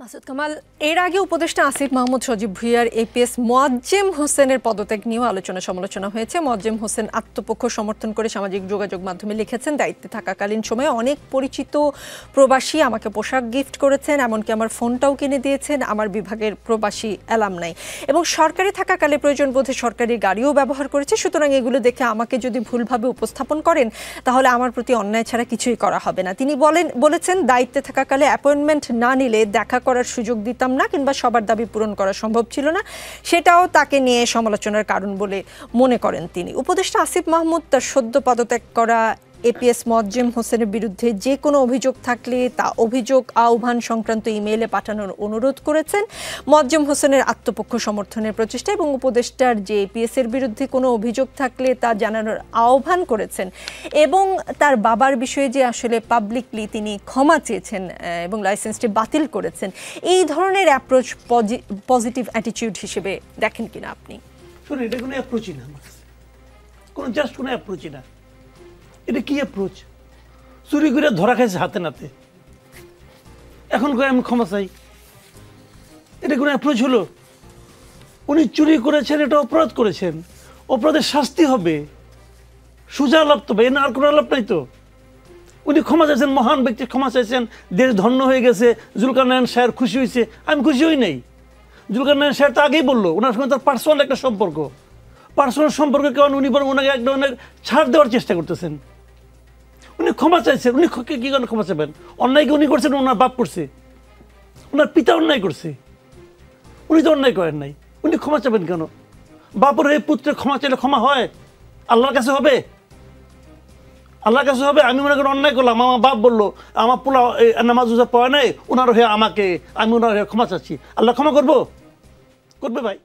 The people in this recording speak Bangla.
মাসুদ কামাল, এর আগে উপদেষ্টা আসিফ মাহমুদ সজীব ভুঁইয়ার এপিএস মোয়াজ্জেম হোসেনের পদত্যাগ নিয়েও আলোচনা সমালোচনা হয়েছে। মোয়াজ্জেম হোসেন আত্মপক্ষ সমর্থন করে সামাজিক যোগাযোগ মাধ্যমে লিখেছেন, দায়িত্বে থাকাকালীন সময়ে অনেক পরিচিত প্রবাসী আমাকে পোশাক গিফট করেছেন, এমনকি আমার ফোনটাও কিনে দিয়েছেন আমার বিভাগের প্রবাসী অ্যালামনাই, এবং সরকারি থাকাকালে প্রয়োজন বোধে সরকারি গাড়িও ব্যবহার করেছে। সুতরাং এগুলো দেখে আমাকে যদি ভুলভাবে উপস্থাপন করেন তাহলে আমার প্রতি অন্যায় ছাড়া কিছুই করা হবে না। তিনি বলেছেন, দায়িত্বে থাকাকালে অ্যাপয়েন্টমেন্ট না নিলে দেখা করার সুযোগ দিতাম না, কিংবা সবার দাবি পূরণ করা সম্ভব ছিল না, সেটাও তাকে নিয়ে সমালোচনার কারণ বলে মনে করেন তিনি। উপদেষ্টা আসিফ মাহমুদ তার সদ্য পদত্যাগ করা এপিএস মোয়াজ্জেম হোসেনের বিরুদ্ধে যে কোনো অভিযোগ থাকলে তা অভিযোগ আহ্বান সংক্রান্ত ইমেইলে পাঠানোর অনুরোধ করেছেন। মোয়াজ্জেম হোসেনের আত্মপক্ষ সমর্থনের প্রচেষ্টা এবং উপদেষ্টার যে এপিএস এর বিরুদ্ধে কোনো অভিযোগ থাকলে তা জানানোর আহ্বান করেছেন, এবং তার বাবার বিষয়ে যে আসলে পাবলিকলি তিনি ক্ষমা চেয়েছেন এবং লাইসেন্সটি বাতিল করেছেন, এই ধরনের অ্যাপ্রোচ পজিটিভ অ্যাটিটিউড হিসেবে দেখেন কিনা আপনি? শুনুন, এটা কোনো অ্যাপ্রোচই না, কোনো জাস্ট কোনো অ্যাপ্রোচই না। এটা কি অ্যাপ্রোচ? চুরি করে ধরা খাইছে হাতে নাতে, এখন করে আমি ক্ষমা চাই, এটা কোনো অ্যাপ্রোচ হলো? উনি চুরি করেছেন, এটা অপরাধ করেছেন, অপরাধের শাস্তি হবে, সোজা লাভ তো ভাই, আর কোনো লাভ নাই তো। উনি ক্ষমা চাইছেন, মহান ব্যক্তি ক্ষমা চাইছেন, দেশ ধন্য হয়ে গেছে, জুলকারনায়ন সাহেব খুশি হয়েছে, আমি খুশি হই নাই। জুলকারনায়ন সাহেব তো আগেই বললো ওনার সঙ্গে তার পার্সোনাল একটা সম্পর্ক, পার্সোনাল সম্পর্কের কারণে উনি বরং ওনাকে এক ধরনের ছাড় দেওয়ার চেষ্টা করতেছেন। উনি ক্ষমা চাইছেন, উনি কি কারণে ক্ষমা চাইবেন? অন্যায় কি উনি করছেন? ওনার বাপ করছে, ওনার পিতা অন্যায় করছে, উনি তো অন্যায় করেন নাই, উনি ক্ষমা চাইবেন কেন? বাপের হয়ে পুত্রের ক্ষমা চাইলে ক্ষমা হয়? আল্লাহর কাছে হবে? আল্লাহর কাছে হবে? আমি মনে করি অন্যায় করলাম, আমার বাপ বললো আমার পোলা নামাজ পড়ে নাই, ওনার হয়ে আমাকে, আমি ওনার হয়ে ক্ষমা চাচ্ছি, আল্লাহ ক্ষমা করবো? করবে ভাই?